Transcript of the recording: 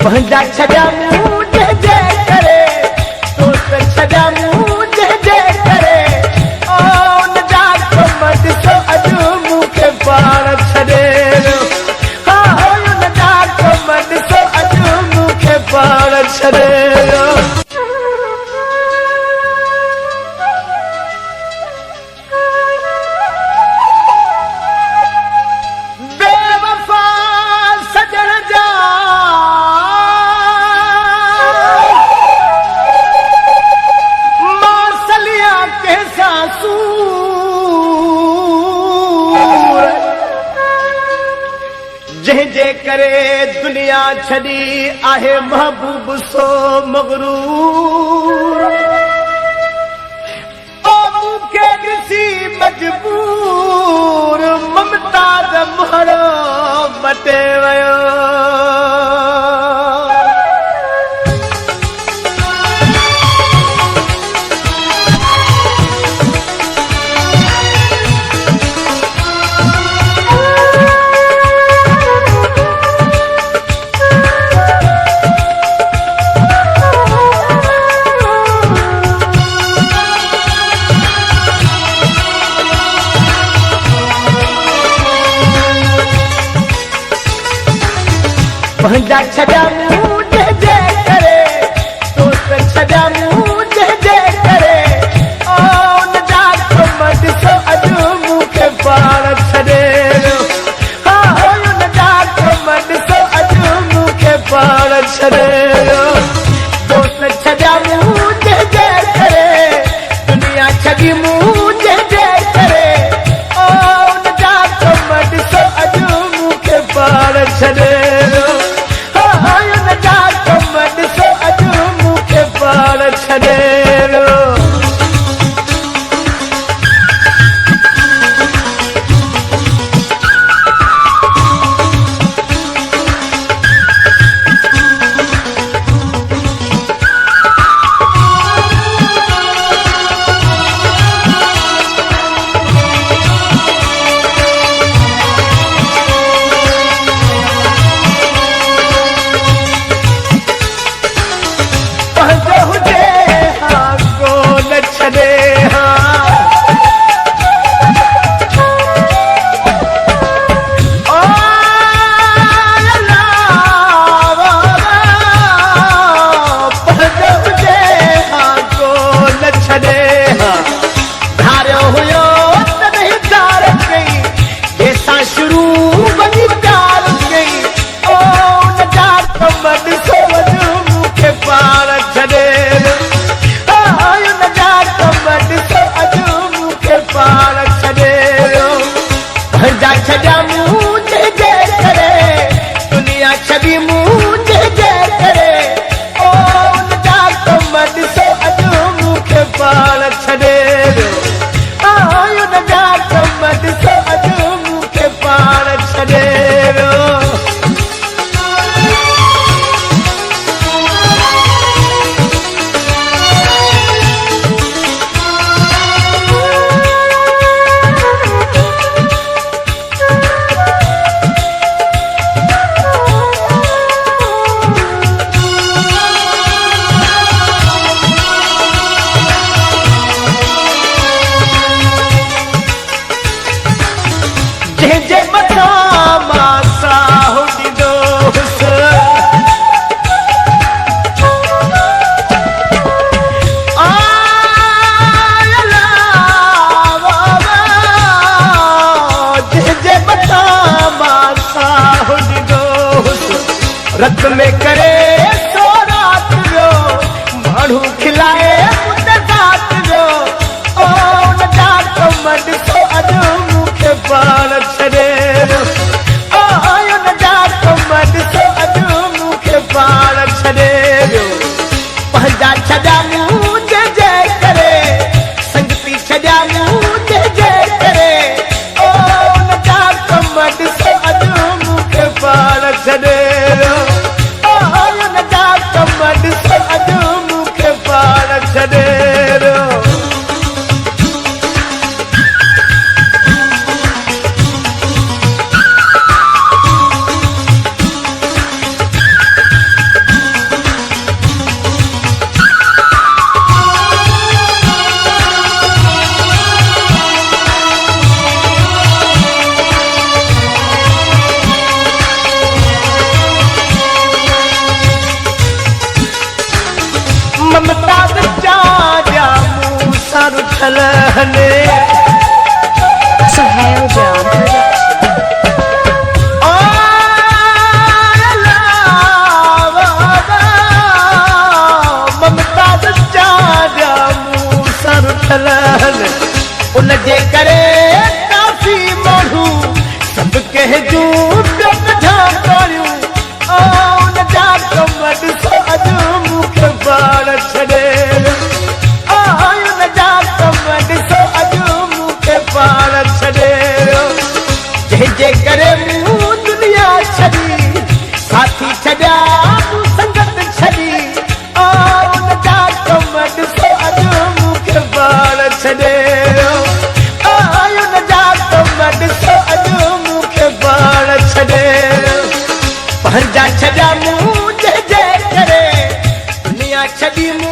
पंहिंजा छॾिया मूं जंहिं जंहिं करे दोस्त छॾिया मूं जंहिं जंहिं करे ओ उन जा कम ॾिसो अॼु मूंखे पाण छॾे हा उन जा कम ॾिसो अॼु मूंखे पाण छॾे जंहिंजे करे दुनिया छॾी आहे महबूब सो मगरूर ओ मूंखे ॾिसी मजबूर ममताज मुहरो मटे वियो पंहिंजा छॾिया मूं जंहिं जंहिं करे दोस्त छॾिया मूं जंहिं जंहिं करे ओ उन जा कम ॾिसो अॼु मूंखे पाण छॾे हा उन जा कम ॾिसो अॼु मूंखे पाण छॾे दोस्त छॾिया मूं जंहिं जंहिं करे दुनिया छॾी मूं जंहिं जंहिं करे ओ उन जा कम ॾिसो अॼु मूंखे पाण छॾे छॾिया मूं जंहिं जंहिं करे दुनिया छॾी मूं जंहिं जंहिं करे ओ उन जा कम ॾिसो अॼु मूंखे पाण छॾे उन जा कम ॾिसो अॼु मूंखे पाण छॾे जंहिंजे मथां मां साहु ॾिनोसि जंहिंजे मथां मां साहु ॾिनोसि रत में करे सो रात जो माण्हू खिलाए ज़ात जो ओ उन जा कम ॾिसो अॼु मूंखे पाण छॾे उन जा कम ॾिसो अॼु मूंखे पाण छॾे पंहिंजा छॾिया मूं जंहिं जंहिं करे संगती छॾिया मूं जंहिं जंहिं करे ओ उन जा कम ॾिसो अॼु मूंखे पाण छॾे उन जा कम ॾिसो अॼु मूंखे पाण छॾे Sahel John Production. ममता सच्चा मूं सर ठलनि उनजे करे काफ़ी माण्हू सभु कंहिंजूं कथा करियूं उनजा कम ॾिसो अॼु मूंखे बाण छॾे उनजा कम ॾिसो अॼु मूंखे बाण छॾे जंहिंजे करे मूं दुनिया छॾी साथी छॾिया मूं संगत छॾी उनजा कम ॾिसो अॼु मूंखे बाण छॾे उनजा कम ॾिसो अॼु मूंखे बाण छॾे पंहिंजा छॾिया मूं जंहिंजे करे दुनिया छॾी मूं